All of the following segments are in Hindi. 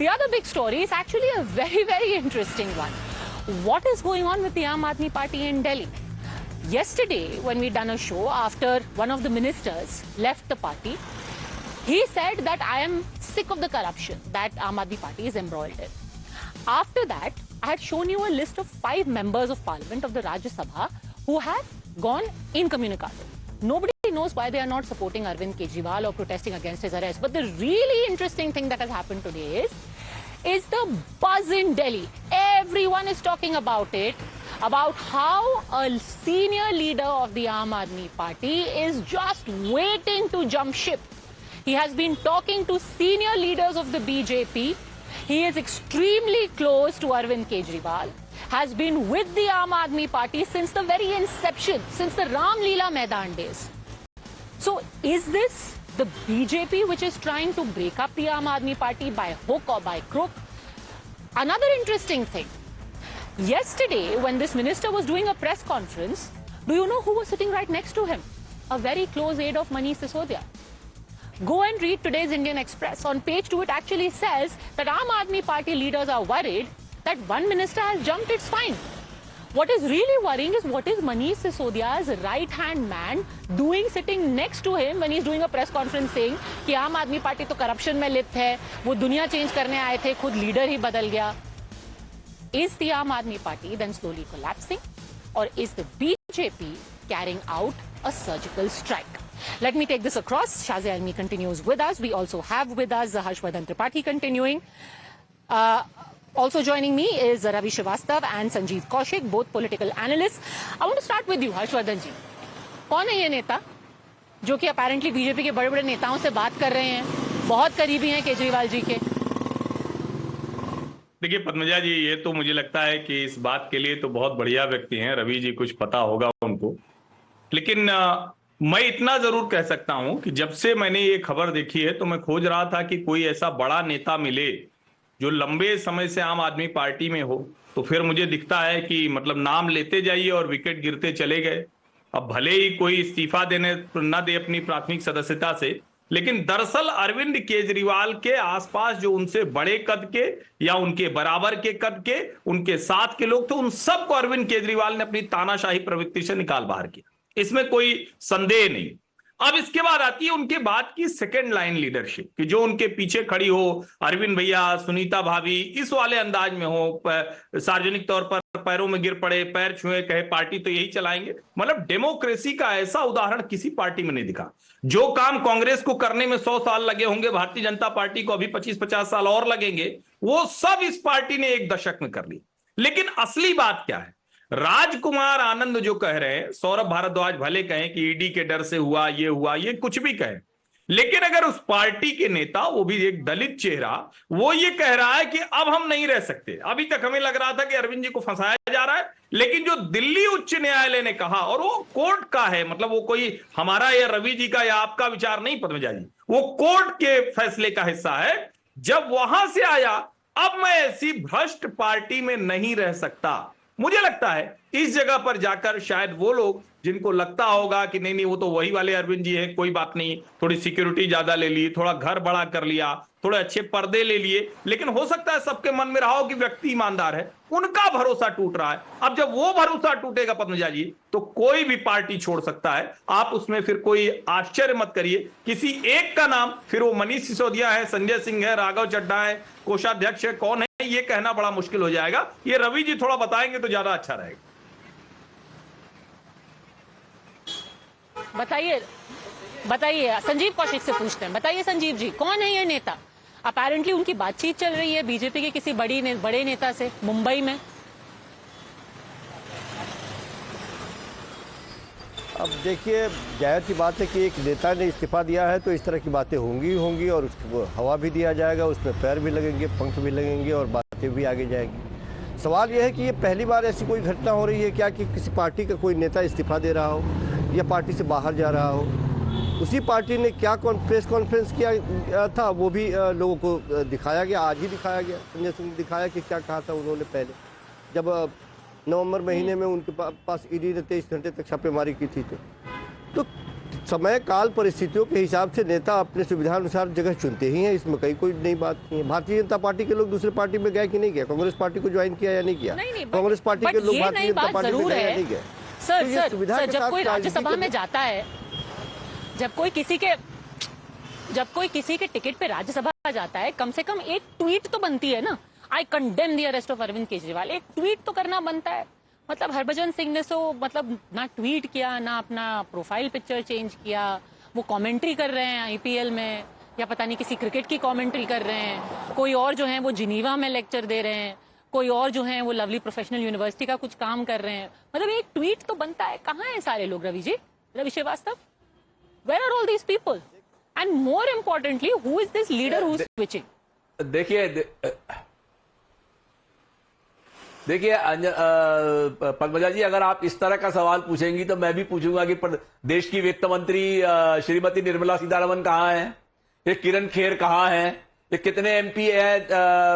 The other big story is actually a very, very interesting one. What is going on with the Aam Aadmi Party in Delhi? Yesterday, when we done a show after one of the ministers left the party, he said that I am sick of the corruption that Aam Aadmi Party is embroiled in. After that, I had shown you a list of 5 members of parliament of the Rajya Sabha who have gone incommunicado. Nobody knows why they are not supporting Arvind Kejriwal or protesting against his arrest. But the really interesting thing that has happened today is the buzz in Delhi. Everyone is talking about it, about how a senior leader of the Aam Aadmi Party is just waiting to jump ship. He has been talking to senior leaders of the BJP. He is extremely close to Arvind Kejriwal, has been with the Aam Aadmi Party since the very inception, since the Ram Leela Maidan days. So is this the BJP which is trying to break up the Aam Aadmi Party by hook or by crook? Another interesting thing. Yesterday, when this minister was doing a press conference, do you know who was sitting right next to him? A very close aide of Manish Sisodia. Go and read today's Indian Express. On page 2, it actually says that Aam Aadmi Party leaders are worried that one minister has jumped its fine. What is really worrying is what is Manish Sisodia's right-hand man doing sitting next to him when he's doing a press conference saying कि आम आदमी पार्टी तो करप्शन में लिप्त है, वो दुनिया चेंज करने आए थे, खुद लीडर ही बदल गया. Is the Aam Aadmi Party then slowly collapsing, or is the BJP carrying out a surgical strike? Let me take this across. Shazia Almi continues with us. We also have with us Harshvardhan Tripathi continuing. Also joining me is Ravi Srivastav and Sanjeev Kaushik, both political analysts. I want to start with you, Harshvardhan ji. कौन है ये नेता जो कि apparently बीजेपी के बड़े-बड़े नेताओं से बात कर रहे हैं, बहुत करीबी हैं केजरीवाल जी के? देखिए पद्मजा जी, ये तो मुझे लगता है कि इस बात के लिए तो बहुत बढ़िया व्यक्ति हैं. रवि जी कुछ पता होगा उनको, लेकिन मैं इतना जरूर कह सकता हूं कि जब से मैंने ये खबर देखी है तो मैं खोज रहा था कि कोई ऐसा बड़ा नेता मिले जो लंबे समय से आम आदमी पार्टी में हो. तो फिर मुझे दिखता है कि मतलब नाम लेते जाइए और विकेट गिरते चले गए. अब भले ही कोई इस्तीफा देने न दे अपनी प्राथमिक सदस्यता से, लेकिन दरअसल अरविंद केजरीवाल के आसपास जो उनसे बड़े कद के या उनके बराबर के कद के, उनके साथ के लोग थे, उन सबको अरविंद केजरीवाल ने अपनी तानाशाही प्रवृत्ति से निकाल बाहर किया. इसमें कोई संदेह नहीं. अब इसके बाद आती है उनके बाद की सेकेंड लाइन लीडरशिप कि जो उनके पीछे खड़ी हो, अरविंद भैया, सुनीता भाभी, इस वाले अंदाज में हो, सार्वजनिक तौर पर पैरों में गिर पड़े, पैर छुए, कहे पार्टी तो यही चलाएंगे. मतलब डेमोक्रेसी का ऐसा उदाहरण किसी पार्टी में नहीं दिखा. जो काम कांग्रेस को करने में 100 साल लगे होंगे, भारतीय जनता पार्टी को अभी 25-50 साल और लगेंगे, वो सब इस पार्टी ने एक दशक में कर ली. लेकिन असली बात क्या है? राजकुमार आनंद जो कह रहे हैं, सौरभ भारद्वाज भले कहें कि ईडी के डर से हुआ, ये कुछ भी कहें, लेकिन अगर उस पार्टी के नेता, वो भी एक दलित चेहरा, वो ये कह रहा है कि अब हम नहीं रह सकते. अभी तक हमें लग रहा था कि अरविंद जी को फंसाया जा रहा है, लेकिन जो दिल्ली उच्च न्यायालय ने कहा, और वो कोर्ट का है, मतलब वो कोई हमारा या रवि जी का या आपका विचार नहीं पद्मजा जी, वो कोर्ट के फैसले का हिस्सा है. जब वहां से आया, अब मैं ऐसी भ्रष्ट पार्टी में नहीं रह सकता. मुझे लगता है इस जगह पर जाकर शायद वो लोग जिनको लगता होगा कि नहीं वो तो वही वाले अरविंद जी हैं, कोई बात नहीं, थोड़ी सिक्योरिटी ज्यादा ले ली, थोड़ा घर बड़ा कर लिया, थोड़े अच्छे पर्दे ले लिए, लेकिन हो सकता है सबके मन में रहा हो कि व्यक्ति ईमानदार है, उनका भरोसा टूट रहा है. अब जब वो भरोसा टूटेगा पद्मजा जी, तो कोई भी पार्टी छोड़ सकता है. आप उसमें फिर कोई आश्चर्य मत करिए. किसी एक का नाम, फिर वो मनीष सिसोदिया है, संजय सिंह है, राघव चड्ढा है, कोषाध्यक्ष है, कौन है, ये कहना बड़ा मुश्किल हो जाएगा. ये रवि जी थोड़ा बताएंगे तो ज्यादा अच्छा रहेगा. बताइए संजीव कौशिक से पूछते हैं. बताइए संजीव जी, कौन है ये नेता? अपेरेंटली उनकी बातचीत चल रही है बीजेपी के किसी बड़े नेता से मुंबई में. अब देखिए, जाहिर सी बात है कि एक नेता ने इस्तीफा दिया है तो इस तरह की बातें होंगी और उसको हवा भी दिया जाएगा, उसमें पैर भी लगेंगे, पंख भी लगेंगे और बातें भी आगे जाएंगी. सवाल यह है कि ये पहली बार ऐसी कोई घटना हो रही है क्या कि किसी पार्टी का कोई नेता इस्तीफा दे रहा हो या पार्टी से बाहर जा रहा हो. उसी पार्टी ने क्या प्रेस कॉन्फ्रेंस किया था, वो भी लोगों को दिखाया गया, आज ही दिखाया गया. संजय सिंह ने दिखाया कि क्या कहा था उन्होंने पहले, जब नवंबर महीने में उनके पास ईडी ने 23 घंटे तक छापेमारी की थी. तो समय काल परिस्थितियों के हिसाब से नेता अपने सुविधानुसार जगह चुनते ही हैं, इसमें कहीं कोई नई बात नहीं है। भारतीय जनता पार्टी के लोग दूसरे पार्टी में गए कि नहीं गए? कांग्रेस पार्टी को ज्वाइन किया या नहीं किया? कांग्रेस पार्टी के लोग भारतीय जनता पार्टी में गए या नहीं गए? सर, जब कोई राज्यसभा में जाता है, जब कोई किसी के टिकट पे राज्यसभा जाता है, कम से कम एक ट्वीट तो बनती है ना, I condemn the arrest of Arvind Kejriwal. एक ट्वीट तो करना बनता है। मतलब हरभजन सिंह ने मतलब ना ट्वीट किया, ना अपना प्रोफाइल पिक्चर चेंज किया। वो कमेंट्री कर रहे हैं आईपीएल में, या पता नहीं किसी क्रिकेट की कमेंट्री कर रहे हैं। कोई और जो है वो जिनीवा में लेक्चर दे रहे हैं, कोई और जो है वो लवली प्रोफेशनल यूनिवर्सिटी का कुछ काम कर रहे हैं। मतलब एक ट्वीट तो बनता है। कहाँ हैं सारे लोग? Ravi Shrivastava, where are all these people? And more importantly, who is this leader who is switching? देखिए पद्मजा जी, अगर आप इस तरह का सवाल पूछेंगी तो मैं भी पूछूंगा कि देश की वित्त मंत्री श्रीमती निर्मला सीतारमण कहाँ है? ये किरण खेर कहाँ है? ये कितने एमपी है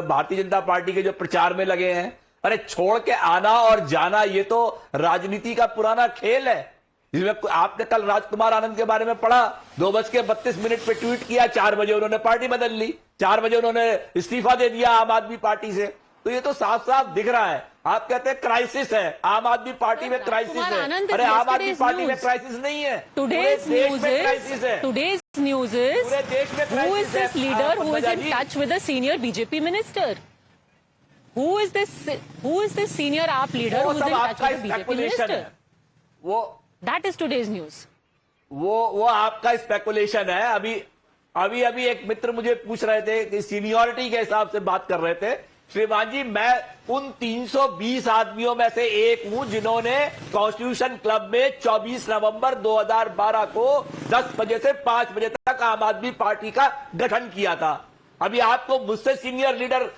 भारतीय जनता पार्टी के जो प्रचार में लगे हैं? अरे छोड़ के आना और जाना, ये तो राजनीति का पुराना खेल है, जिसमें आपने कल राजकुमार आनंद के बारे में पढ़ा। 2:32 पे ट्वीट किया, 4 बजे उन्होंने पार्टी बदल ली, 4 बजे उन्होंने इस्तीफा दे दिया आम आदमी पार्टी से। तो ये तो साफ साफ दिख रहा है। आप कहते हैं क्राइसिस है, आम आदमी पार्टी में क्राइसिस है। अरे आम आदमी पार्टी में क्राइसिस नहीं है, Today's news is who is this leader who is in touch with the senior BJP minister? Who is this senior AAP leader who is in touch with the BJP minister? That is today's news. वो आपका स्पेकुलेशन है। अभी एक मित्र मुझे पूछ रहे थे कि सीनियरिटी के हिसाब से बात कर रहे थे। श्रीमान जी, मैं उन 320 आदमियों में से एक हूं जिन्होंने कॉन्स्टिट्यूशन क्लब में 24 नवंबर 2012 को 10 बजे से 5 बजे तक आम आदमी पार्टी का गठन किया था। अभी आपको मुझसे सीनियर लीडर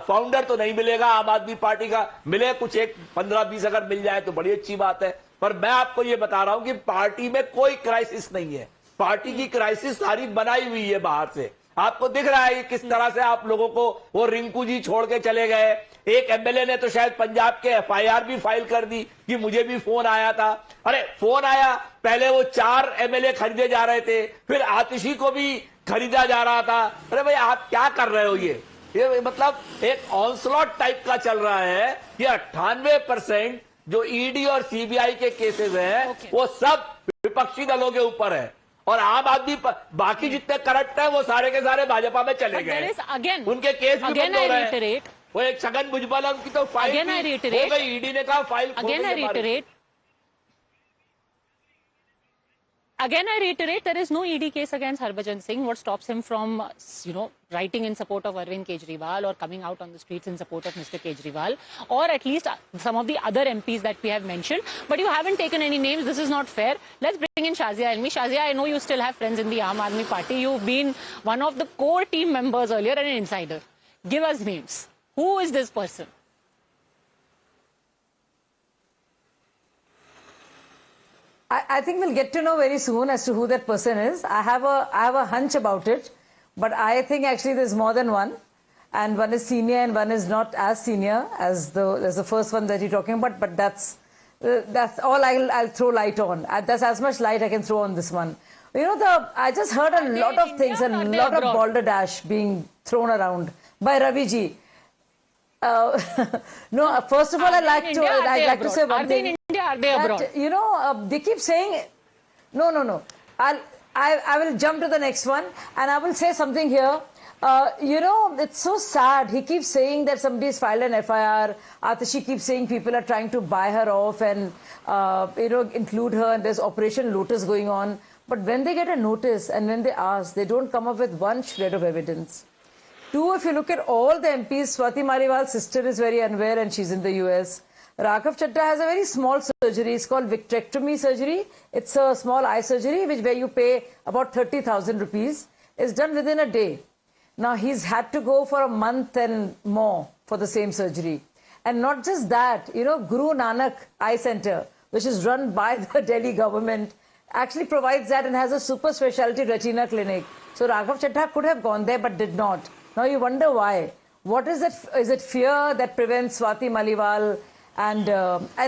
फाउंडर तो नहीं मिलेगा आम आदमी पार्टी का, मिले कुछ एक 15-20 अगर मिल जाए तो बड़ी अच्छी बात है। पर मैं आपको यह बता रहा हूं कि पार्टी में कोई क्राइसिस नहीं है। पार्टी की क्राइसिस सारी बनाई हुई है बाहर से। आपको दिख रहा है कि किस तरह से आप लोगों को वो रिंकू जी छोड़ के चले गए। एक एमएलए ने तो शायद पंजाब के एफआईआर भी फाइल कर दी कि मुझे भी फोन आया था। अरे फोन आया, पहले वो 4 एमएलए खरीदे जा रहे थे, फिर आतिशी को भी खरीदा जा रहा था। अरे भाई आप क्या कर रहे हो? ये मतलब एक ऑनस्लॉट टाइप का चल रहा है कि 98% जो ईडी और सीबीआई के केसेस हैं वो सब विपक्षी दलों के ऊपर है, और आम आदमी बाकी जितने करप्ट है वो सारे के सारे भाजपा में चले गए। उनके केस भी बंद हो रहे हैं। वो एक छगन भुजबल, उनकी तो फाइल हो गई, ईडी ने कहा file Again, I reiterate, there is no ED case against Harbhajan Singh. What stops him from, writing in support of Arvind Kejriwal or coming out on the streets in support of Mr. Kejriwal, or at least some of the other MPs that we have mentioned. But you haven't taken any names. This is not fair. Let's bring in Shazia Ilmi. Shazia, I know you still have friends in the Aam Aadmi Party. You've been one of the core team members earlier and an insider. Give us names. Who is this person? I think we'll get to know very soon as to who that person is. I have a hunch about it, but I think actually there's more than one, and one is senior and one is not as senior as the first one that you're talking about. But that's all I'll throw light on. That's as much light I can throw on this one. I just heard a lot of things and a lot of balderdash being thrown around by Ravi ji. No, first of all, I'd like to say one thing. Are they abroad? They keep saying, no. I will jump to the next one, and I will say something here. It's so sad. He keeps saying that somebody's filed an FIR. Atishi keeps saying people are trying to buy her off and, include her, and there's Operation Lotus going on. But when they get a notice and when they ask, they don't come up with one shred of evidence. 2, if you look at all the MPs, Swati Maliwal's sister is very unwell and she's in the US. Raghav Chaddha has a very small surgery. It's called vitrectomy surgery. It's a small eye surgery where you pay about 30,000 rupees. It's done within a day. Now, he's had to go for a month and more for the same surgery. And not just that, Guru Nanak Eye Center, which is run by the Delhi government, actually provides that and has a super specialty retina clinic. So Raghav Chaddha could have gone there but did not. Now you wonder why. What is it? Is it fear that prevents Swati Maliwal? And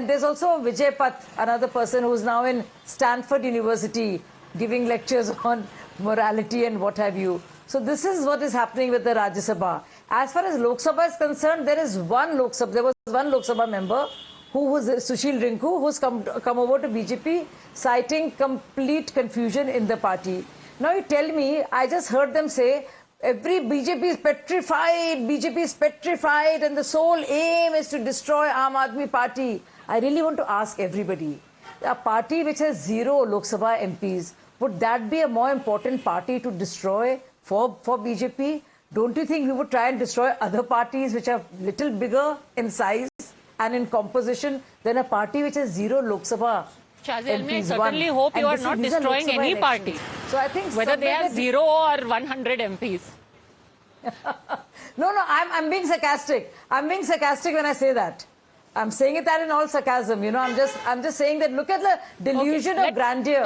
there's also Vijay Path, another person who's now in Stanford University, giving lectures on morality and what have you. So this is what is happening with the Rajya Sabha. As far as Lok Sabha is concerned, there was one Lok Sabha member who was Sushil Rinku, who's come over to BJP citing complete confusion in the party. Now you tell me, I just heard them say, BJP is petrified and the sole aim is to destroy Aam Aadmi Party. I really want to ask everybody, a party which has 0 Lok Sabha MPs, would that be a more important party to destroy for BJP? Don't you think we would try and destroy other parties which are little bigger in size and in composition than a party which has 0 Lok Sabha Shazia, I MPs? certainly hope you are not destroying any party, So I think whether they have 0 or 100 MPs. No, I'm being sarcastic. I'm being sarcastic when I say that. I'm saying it that in all sarcasm. You know, I'm just saying that look at the delusion of grandeur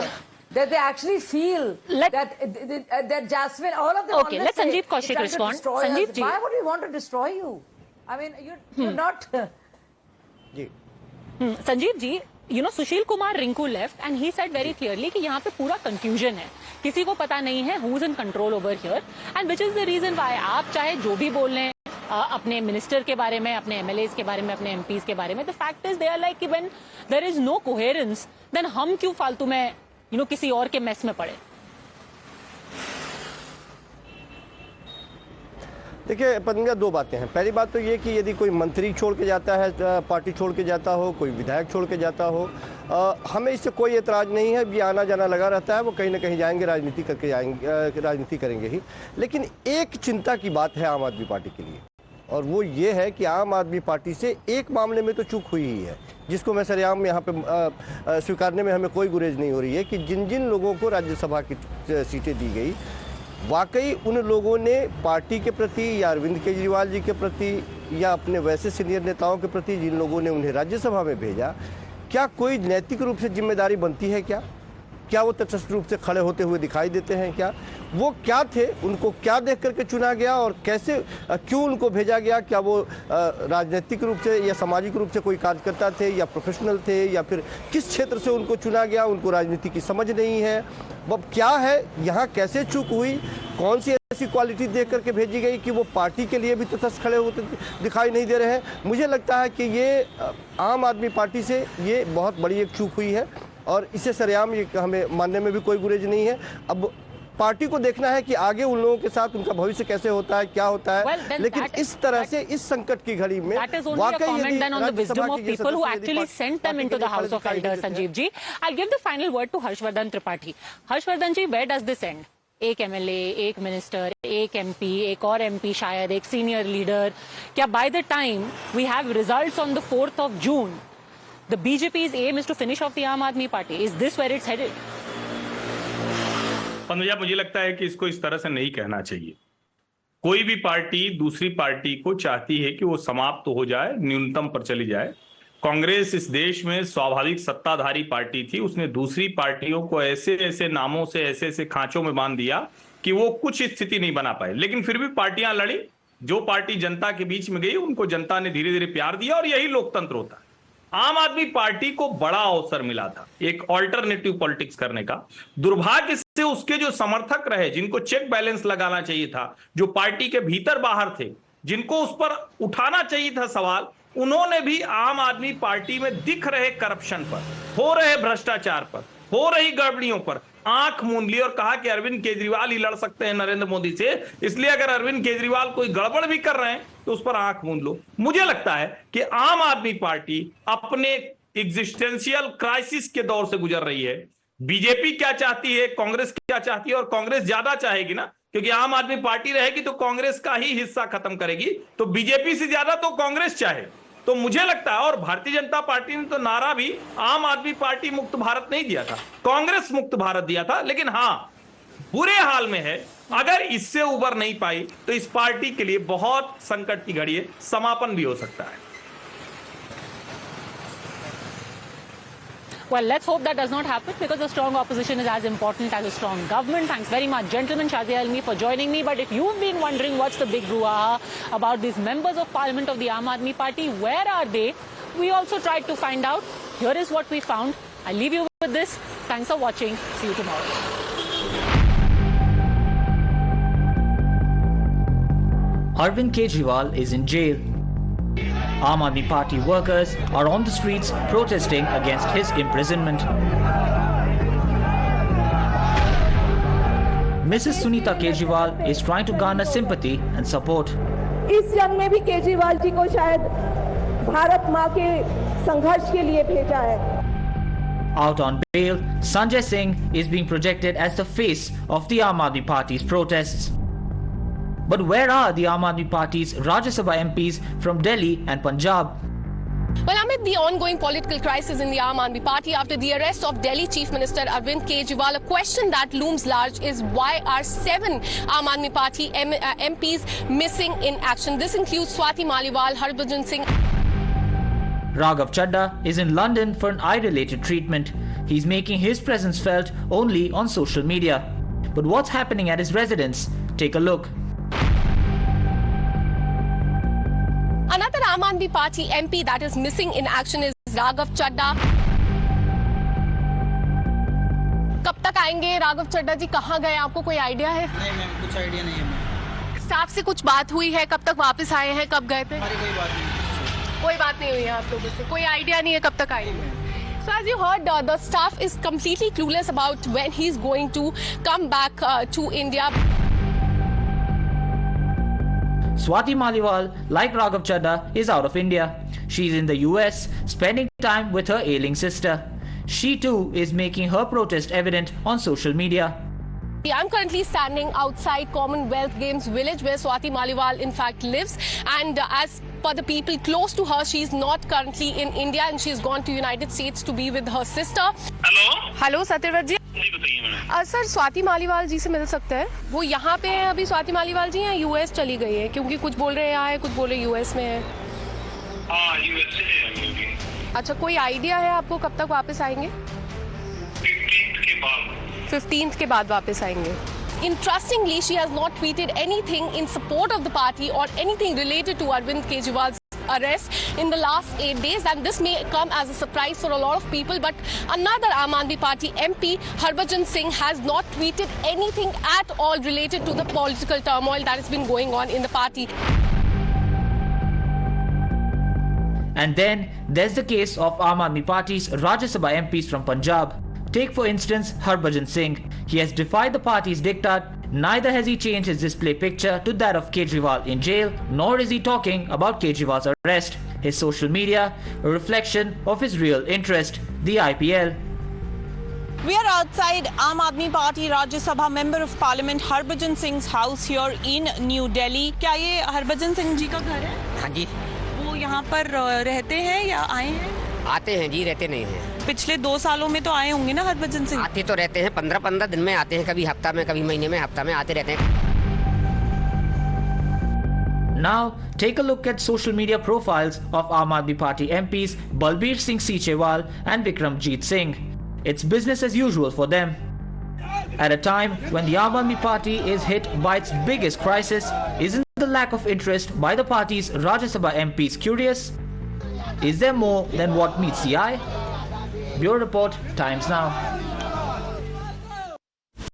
that they actually feel that Jasmine, all of them. Okay, let Sanjeev Kaushik respond. Sanjeev ji. Why would we want to destroy you? I mean, you're not. Sanjeev ji, you know, Sushil Kumar Rinku left and he said very clearly कि यहाँ पे पूरा confusion है, किसी को पता नहीं है who's in control over here, and which is the reason why आप चाहे जो भी बोल लें अपने मिनिस्टर के बारे में, अपने MLAs के बारे में, अपने MPs के बारे में, the fact is they are like when there is no coherence, then हम क्यों फालतू में किसी और के मेस में पड़े? देखिए पद्मिका, 2 बातें हैं। पहली बात तो ये कि यदि कोई मंत्री छोड़ के जाता है, पार्टी छोड़ के जाता हो, कोई विधायक छोड़ के जाता हो, हमें इससे कोई एतराज़ नहीं है। ये आना जाना लगा रहता है, वो कहीं ना कहीं जाएंगे, राजनीति करके जाएंगे, राजनीति करेंगे ही। लेकिन एक चिंता की बात है आम आदमी पार्टी के लिए, और वो ये है कि आम आदमी पार्टी से एक मामले में तो चूक हुई ही है, जिसको मैं सरेआम यहाँ पे स्वीकारने में हमें कोई गुरेज नहीं हो रही है कि जिन जिन लोगों को राज्यसभा की सीटें दी गई, वाकई उन लोगों ने पार्टी के प्रति या अरविंद केजरीवाल जी के प्रति या अपने वैसे सीनियर नेताओं के प्रति जिन लोगों ने उन्हें राज्यसभा में भेजा, क्या कोई नैतिक रूप से जिम्मेदारी बनती है? क्या वो तटस्थ रूप से खड़े होते हुए दिखाई देते हैं? क्या वो क्या थे? उनको क्या देख करके चुना गया और कैसे क्यों उनको भेजा गया? क्या वो राजनीतिक रूप से या सामाजिक रूप से कोई कार्यकर्ता थे या प्रोफेशनल थे, या फिर किस क्षेत्र से उनको चुना गया? उनको राजनीति की समझ नहीं है। अब क्या है यहाँ, कैसे चूक हुई, कौन सी ऐसी क्वालिटी देख करके भेजी गई कि वो पार्टी के लिए भी तटस्थ खड़े होते दिखाई नहीं दे रहे हैं? मुझे लगता है कि ये आम आदमी पार्टी से ये बहुत बड़ी एक चूक हुई है और इसे सरेआम ये हमें मानने में भी कोई गुरेज नहीं है। अब पार्टी को देखना है कि आगे उन लोगों के साथ उनका भविष्य कैसे होता है, क्या होता है। लेकिन इस तरह से इस संकट की घड़ी में Sanjeev ji, I give the final word to Harshvardhan Tripathi. Harshvardhan ji, where does this end? एक MLA, एक मिनिस्टर, एक MP, एक और MP शायद, एक सीनियर लीडर, क्या by the time we have results on the 4th of June, the BJP's aim is to finish off the Aam Aadmi Party? Is this where it's headed? पनुजा, मुझे लगता है कि इसको इस तरह से नहीं कहना चाहिए। कोई भी पार्टी दूसरी पार्टी को चाहती है कि वो समाप्त हो जाए, न्यूनतम पर चली जाए। कांग्रेस इस देश में स्वाभाविक सत्ताधारी पार्टी थी, उसने दूसरी पार्टियों को ऐसे ऐसे नामों से, ऐसे ऐसे खांचों में बांध दिया कि वो कुछ स्थिति नहीं बना पाए। लेकिन फिर भी पार्टियां लड़ी, जो पार्टी जनता के बीच में गई उनको जनता ने धीरे धीरे प्यार दिया, और यही लोकतंत्र होता है। आम आदमी पार्टी को बड़ा अवसर मिला था एक ऑल्टरनेटिव पॉलिटिक्स करने का। दुर्भाग्य से उसके जो समर्थक रहे, जिनको चेक बैलेंस लगाना चाहिए था, जो पार्टी के भीतर बाहर थे, जिनको उस पर उठाना चाहिए था सवाल, उन्होंने भी आम आदमी पार्टी में दिख रहे करप्शन पर, हो रहे भ्रष्टाचार पर, हो रही गड़बड़ियों पर आंख मूंद ली और कहा कि अरविंद केजरीवाल ही लड़ सकते हैं नरेंद्र मोदी से, इसलिए अगर अरविंद केजरीवाल कोई गड़बड़ भी कर रहे हैं तो उस पर आंख मूंद लो। मुझे लगता है कि आम आदमी पार्टी अपने एग्जिस्टेंशियल क्राइसिस के दौर से गुजर रही है। बीजेपी क्या चाहती है, कांग्रेस क्या चाहती है, और कांग्रेस ज्यादा चाहेगी ना, क्योंकि आम आदमी पार्टी रहेगी तो कांग्रेस का ही हिस्सा खत्म करेगी, तो बीजेपी से ज्यादा तो कांग्रेस चाहे। तो मुझे लगता है, और भारतीय जनता पार्टी ने तो नारा भी आम आदमी पार्टी मुक्त भारत नहीं दिया था, कांग्रेस मुक्त भारत दिया था। लेकिन हां, बुरे हाल में है, अगर इससे उबर नहीं पाई तो इस पार्टी के लिए बहुत संकट की घड़ी है, समापन भी हो सकता है। Well, let's hope that does not happen, because a strong opposition is as important as a strong government. Thanks very much, gentlemen, Shazia Almi, for joining me. But if you've been wondering what's the big brouhaha about these members of parliament of the Aam Aadmi Party, where are they? We also tried to find out. Here is what we found. I'll leave you with this. Thanks for watching. See you tomorrow. Arvind Kejriwal is in jail. Aam Aadmi Party workers are on the streets protesting against his imprisonment. Mrs. Sunita Kejriwal is trying to garner sympathy and support. इस जंग में भी केजरीवाल जी को शायद भारत माँ के संघर्ष के लिए भेजा है. Out on bail, Sanjay Singh is being projected as the face of the Aam Aadmi Party's protests. But where are the Aam Aadmi Party's Rajya Sabha MPs from Delhi and Punjab? Well, amid the ongoing political crisis in the Aam Aadmi Party after the arrest of Delhi Chief Minister Arvind Kejriwal, a question that looms large is why are 7 Aam Aadmi Party MPs missing in action? This includes Swati Maliwal, Harbhajan Singh. Raghav Chadha is in London for an eye-related treatment. He's making his presence felt only on social media. But what's happening at his residence? Take a look. Another Aam Aadmi Party MP that is missing in action is Raghav Chadha. कब तक आएंगे राघव चड्ढा जी? कहाँ गए? आपको कोई आइडिया है? नहीं मैम, कुछ आइडिया नहीं है मैम. स्टाफ से कुछ बात हुई है? कब तक वापस आए हैं? कब गए थे? हमारी कोई बात नहीं. कोई बात नहीं हुई है आप लोगों से? कोई आइडिया नहीं है कब तक आएंगे? So as you heard, the staff is completely clueless about when he's going to come back to India. Swati Maliwal, like Raghav Chadha, is out of India. She's in the US, spending time with her ailing sister. She too is making her protest evident on social media. I'm currently standing outside Commonwealth Games village where Swati Maliwal in fact lives, and as per the people close to her, she's not currently in India and she's gone to United States to be with her sister. Hello Satyavrat जी. जी बताइए मैडम. सर स्वाति मालीवाल जी से मिल सकते हैं? वो यहाँ पे हैं अभी स्वाति मालीवाल जी, या यूएस चली गई है? क्योंकि कुछ बोल रहे हैं यहाँ है, कुछ बोल रहे यूएस में है. हाँ यूएस से है. अच्छा, कोई आइडिया है आपको कब तक वापस आएंगे? 15th के बाद वापस आएंगे. Interestingly, she has not tweeted anything in support of the party or anything related to Arvind Kejriwal's arrest in the last 8 days, and this may come as a surprise for a lot of people. But another Aam Aadmi Party MP, Harbhajan Singh, has not tweeted anything at all related to the political turmoil that has been going on in the party. And then there's the case of Aam Aadmi Party's Rajya Sabha MPs from Punjab. Take for instance Harbhajan Singh. He has defied the party's diktat. Neither has he changed his display picture to that of Kejriwal in jail, nor is he talking about Kejriwal's arrest. His social media, a reflection of his real interest, the IPL. We are outside Aam Aadmi Party Rajya Sabha Member of Parliament Harbhajan Singh's house here in New Delhi. क्या ये हरभजन सिंह जी का घर है? हाँ जी. वो यहाँ पर रहते हैं या आए हैं? आते हैं जी, रहते नहीं हैं. पिछले 2 सालों में तो आए होंगे ना हरभजन सिंह? आते तो रहते हैं, 15-15 दिन में आते हैं, कभी हफ्ता में, कभी महीने में, हफ्ता में आते रहते हैं. Now, take a look at social media profiles of Aam Aadmi Party MPs Balbir Singh Seechewal and Vikramjit Singh. It's business as usual for them. At a time when the Aam Aadmi Party is hit by its biggest crisis, isn't the lack of interest by the party's Rajya Sabha MPs curious? Is there more than what meets the eye? Bureau Report, Times Now.